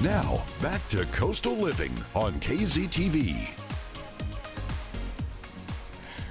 Now, back to Coastal Living on KZTV.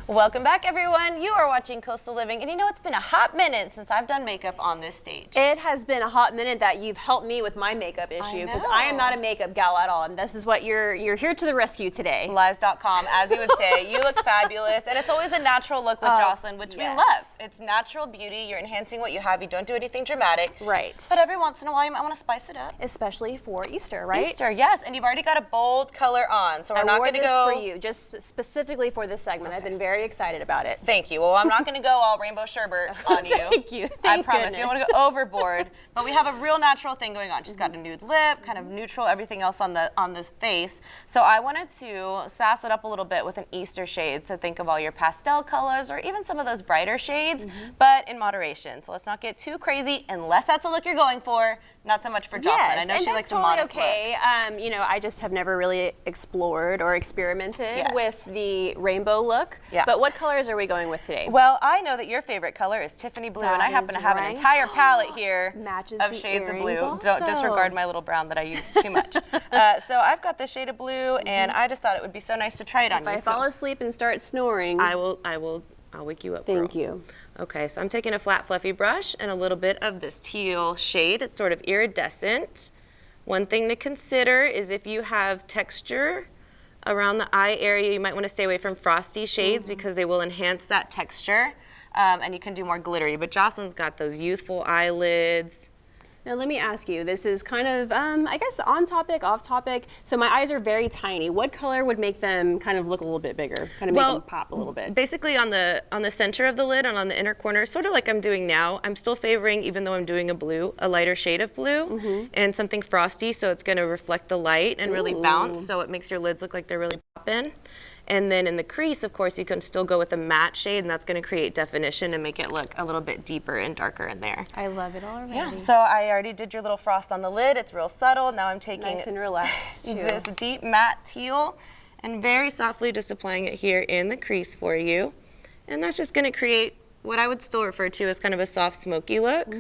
Welcome back, everyone. You are watching Coastal Living, and you know it's been a hot minute since I've done makeup on this stage. It has been a hot minute that you've helped me with my makeup issue, because I am not a makeup gal at all, and this is what you're here to the rescue today. Lies.com, as you would say. You look fabulous, and it's always a natural look with Jocelyn, which we love. It's natural beauty. You're enhancing what you have. You don't do anything dramatic. Right. But every once in a while, you might want to spice it up. Especially for Easter, right? Easter, yes, and you've already got a bold color on, so we're not going to go for you, just specifically for this segment. I've been very excited about it. Thank you. Well, I'm not going to go all rainbow sherbet on you. Thank you. I promise. You don't want to go overboard. But we have a real natural thing going on. She's got a nude lip, kind of neutral, everything else on this face. So I wanted to sass it up a little bit with an Easter shade. So think of all your pastel colors or even some of those brighter shades, but in moderation. So let's not get too crazy unless that's the look you're going for. Not so much for Jocelyn. Yes, I know she likes a totally modest okay. look. You know, I just have never really explored or experimented with the rainbow look. Yeah. But what colors are we going with today? Well, I know that your favorite color is Tiffany blue, and I happen to have an entire palette here of shades of blue. Don't disregard my little brown that I use too much. So I've got this shade of blue, and I just thought it would be so nice to try it on you. If I fall asleep and start snoring, I'll wake you up. Thank you. Okay, so I'm taking a flat fluffy brush and a little bit of this teal shade. It's sort of iridescent. One thing to consider is if you have texture around the eye area, you might want to stay away from frosty shades because they will enhance that texture, and you can do more glittery. But Jocelyn's got those youthful eyelids. Now let me ask you, this is kind of, I guess on topic, off topic. So my eyes are very tiny. What color would make them kind of look a little bit bigger? Kind of make them pop a little bit? Basically on the center of the lid and on the inner corner, sort of like I'm doing now, I'm still favoring, even though I'm doing a blue, a lighter shade of blue and something frosty, so it's gonna reflect the light and really bounce, so it makes your lids look like they're really popping. And then in the crease, of course, you can still go with a matte shade, and that's going to create definition and make it look a little bit deeper and darker in there. I love it already. Yeah, so I already did your little frost on the lid. It's real subtle. Now I'm taking nice and relaxed, too. This deep matte teal and very softly just applying it here in the crease for you. And that's just going to create what I would still refer to as kind of a soft, smoky look.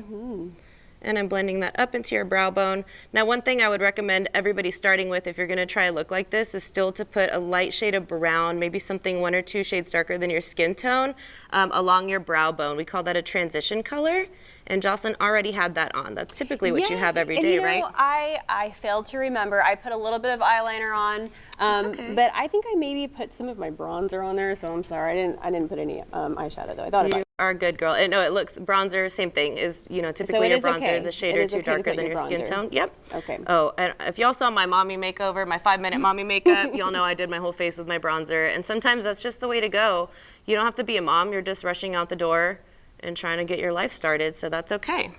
And I'm blending that up into your brow bone. Now, one thing I would recommend everybody starting with if you're gonna try a look like this is still to put a light shade of brown, maybe something 1 or 2 shades darker than your skin tone, along your brow bone. We call that a transition color. And Jocelyn already had that on. That's typically what you have every day, right? I failed to remember. I put a little bit of eyeliner on, but I think I maybe put some of my bronzer on there, so I'm sorry. I didn't put any eyeshadow, though. I thought about it. You are a good girl. And no, it looks, bronzer, same thing, is, you know, typically your bronzer is a shade or two darker than your skin tone. Yep. Okay. Oh, and if y'all saw my mommy makeover, my 5-minute mommy makeup, y'all know I did my whole face with my bronzer. And sometimes that's just the way to go. You don't have to be a mom. You're just rushing out the door and trying to get your life started, so that's okay.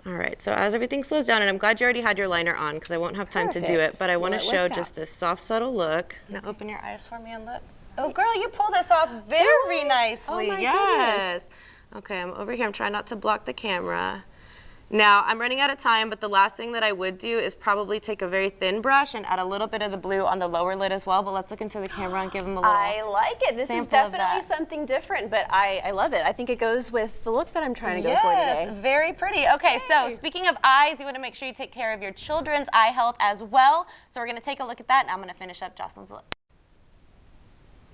All right, so as everything slows down, and I'm glad you already had your liner on because I won't have time to do it, but I want to show just this soft, subtle look. Now open your eyes for me and look. Oh, girl, you pull this off very nicely. Oh my goodness. Okay, I'm over here. I'm trying not to block the camera. Now, I'm running out of time, but the last thing that I would do is probably take a very thin brush and add a little bit of the blue on the lower lid as well, but let's look into the camera and give them a little I like it. This is definitely something different, but I love it. I think it goes with the look that I'm trying to go for today. Yes, very pretty. Okay, so speaking of eyes, you want to make sure you take care of your children's eye health as well. So we're going to take a look at that, and I'm going to finish up Jocelyn's look.